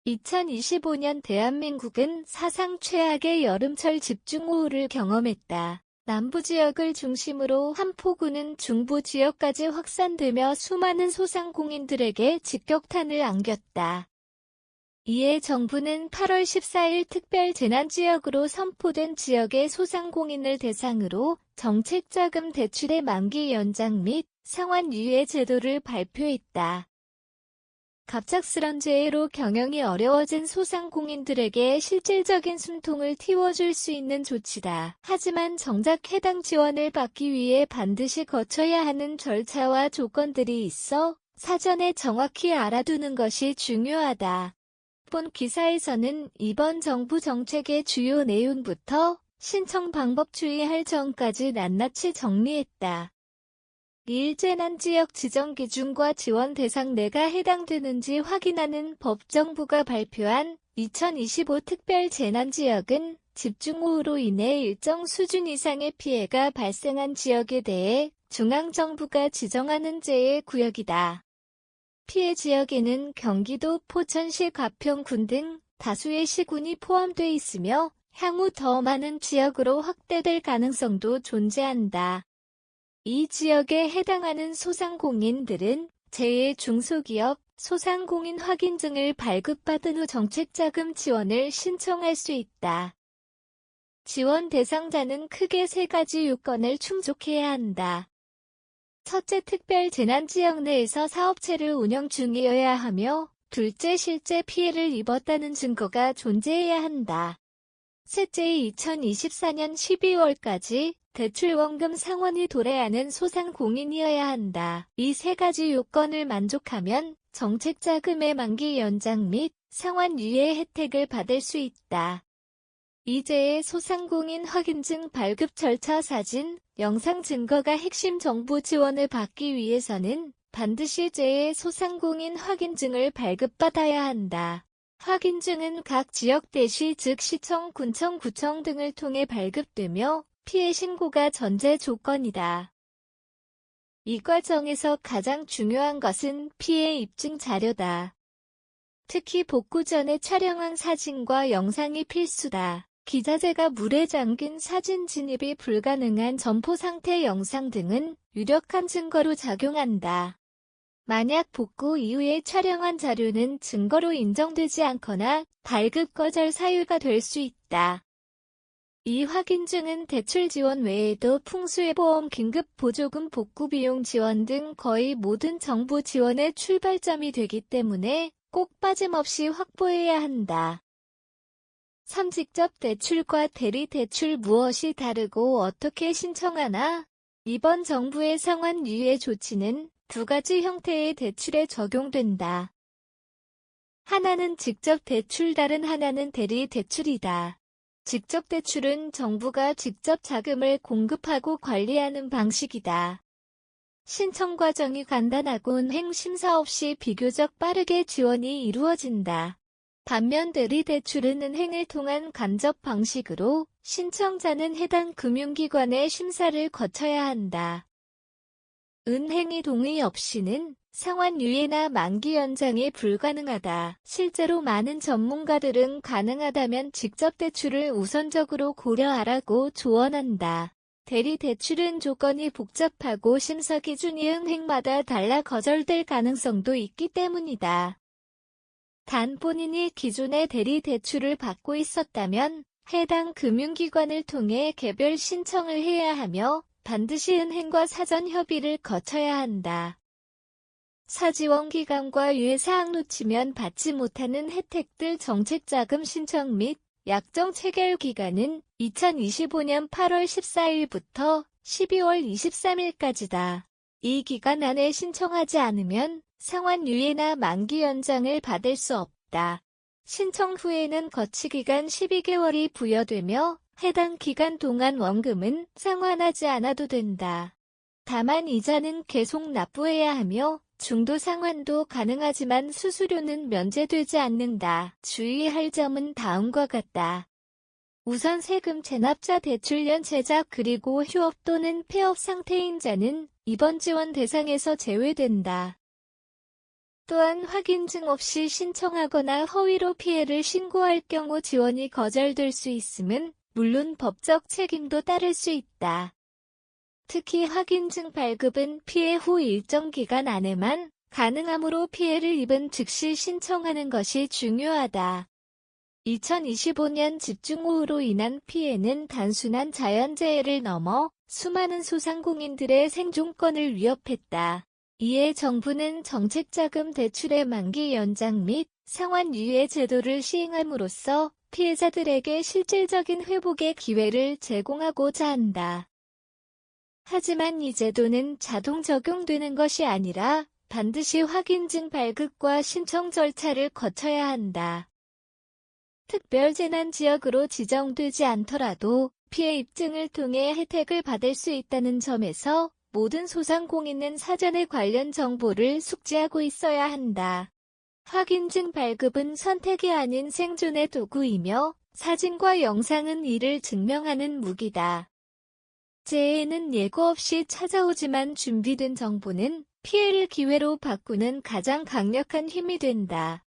2025년 대한민국은 사상 최악의 여름철 집중호우를 경험했다. 남부 지역을 중심으로 한폭우는 중부 지역까지 확산되며 수많은 소상공인들에게 직격탄을 안겼다. 이에 정부는 8월 14일 특별재난지역으로 선포된 지역의 소상공인을 대상으로 정책자금 대출의 만기 연장 및 상환 유예 제도를 발표했다. 갑작스런 재해로 경영이 어려워진 소상공인들에게 실질적인 숨통을 틔워줄 수 있는 조치다. 하지만 정작 해당 지원을 받기 위해 반드시 거쳐야 하는 절차와 조건들이 있어 사전에 정확히 알아두는 것이 중요하다. 본 기사에서는 이번 정부 정책의 주요 내용부터 신청 방법 주의할 점까지 낱낱이 정리했다. 1. 재난지역 지정 기준과 지원 대상 내가 해당되는지 확인하는 법. 정부가 발표한 2025 특별재난지역은 집중호우로 인해 일정 수준 이상의 피해가 발생한 지역에 대해 중앙정부가 지정하는 재해구역이다. 피해 지역에는 경기도 포천시 가평군 등 다수의 시군이 포함돼 있으며 향후 더 많은 지역으로 확대될 가능성도 존재한다. 이 지역에 해당하는 소상공인들은 제2중소기업, 소상공인 확인증을 발급받은 후 정책자금 지원을 신청할 수 있다. 지원 대상자는 크게 3가지 요건을 충족해야 한다. 첫째, 특별재난지역 내에서 사업체를 운영 중이어야 하며, 둘째, 실제 피해를 입었다는 증거가 존재해야 한다. 셋째, 2024년 12월까지 대출원금 상환이 도래하는 소상공인이어야 한다. 이 3가지 요건을 만족하면 정책자금의 만기 연장 및 상환 유예 혜택을 받을 수 있다. 이제의 소상공인 확인증 발급 절차 사진, 영상 증거가 핵심 정부 지원을 받기 위해서는 반드시 제2 소상공인 확인증을 발급받아야 한다. 확인증은 각 지역대시 즉 시청, 군청, 구청 등을 통해 발급되며 피해 신고가 전제 조건이다. 이 과정에서 가장 중요한 것은 피해 입증 자료다. 특히 복구 전에 촬영한 사진과 영상이 필수다. 기자재가 물에 잠긴 사진, 진입이 불가능한 점포 상태 영상 등은 유력한 증거로 작용한다. 만약 복구 이후에 촬영한 자료는 증거로 인정되지 않거나 발급 거절 사유가 될 수 있다. 이 확인증은 대출 지원 외에도 풍수해보험, 긴급보조금, 복구비용 지원 등 거의 모든 정부 지원의 출발점이 되기 때문에 꼭 빠짐없이 확보해야 한다. 3. 직접 대출과 대리 대출 무엇이 다르고 어떻게 신청하나? 이번 정부의 상환 유예 조치는 2가지 형태의 대출에 적용된다. 하나는 직접 대출, 다른 하나는 대리 대출이다. 직접 대출은 정부가 직접 자금을 공급하고 관리하는 방식이다. 신청 과정이 간단하고 은행 심사 없이 비교적 빠르게 지원이 이루어진다. 반면 대리 대출은 은행을 통한 간접 방식으로 신청자는 해당 금융기관의 심사를 거쳐야 한다. 은행의 동의 없이는 상환 유예나 만기 연장이 불가능하다. 실제로 많은 전문가들은 가능하다면 직접 대출을 우선적으로 고려하라고 조언한다. 대리 대출은 조건이 복잡하고 심사 기준이 은행마다 달라 거절될 가능성도 있기 때문이다. 단 본인이 기존에 대리 대출을 받고 있었다면 해당 금융기관을 통해 개별 신청을 해야 하며 반드시 은행과 사전 협의를 거쳐야 한다. 사지원 기간과 유예사항 놓치면 받지 못하는 혜택들. 정책자금 신청 및 약정 체결 기간은 2025년 8월 14일부터 12월 23일까지다. 이 기간 안에 신청하지 않으면 상환 유예나 만기 연장을 받을 수 없다. 신청 후에는 거치기간 12개월이 부여되며 해당 기간 동안 원금은 상환하지 않아도 된다. 다만 이자는 계속 납부해야 하며 중도 상환도 가능하지만 수수료는 면제되지 않는다. 주의할 점은 다음과 같다. 우선 세금 체납자, 대출 연체자, 그리고 휴업 또는 폐업 상태인 자는 이번 지원 대상에서 제외된다. 또한 확인증 없이 신청하거나 허위로 피해를 신고할 경우 지원이 거절될 수 있음은 물론 법적 책임도 따를 수 있다. 특히 확인증 발급은 피해 후 일정 기간 안에만 가능하므로 피해를 입은 즉시 신청하는 것이 중요하다. 2025년 집중호우로 인한 피해는 단순한 자연재해를 넘어 수많은 소상공인들의 생존권을 위협했다. 이에 정부는 정책자금 대출의 만기 연장 및 상환 유예 제도를 시행함으로써 피해자들에게 실질적인 회복의 기회를 제공하고자 한다. 하지만 이 제도는 자동 적용되는 것이 아니라 반드시 확인증 발급과 신청 절차를 거쳐야 한다. 특별재난지역으로 지정되지 않더라도 피해 입증을 통해 혜택을 받을 수 있다는 점에서 모든 소상공인은 사전에 관련 정보를 숙지하고 있어야 한다. 확인증 발급은 선택이 아닌 생존의 도구이며 사진과 영상은 이를 증명하는 무기다. 재해는 예고 없이 찾아오지만 준비된 정보는 피해를 기회로 바꾸는 가장 강력한 힘이 된다.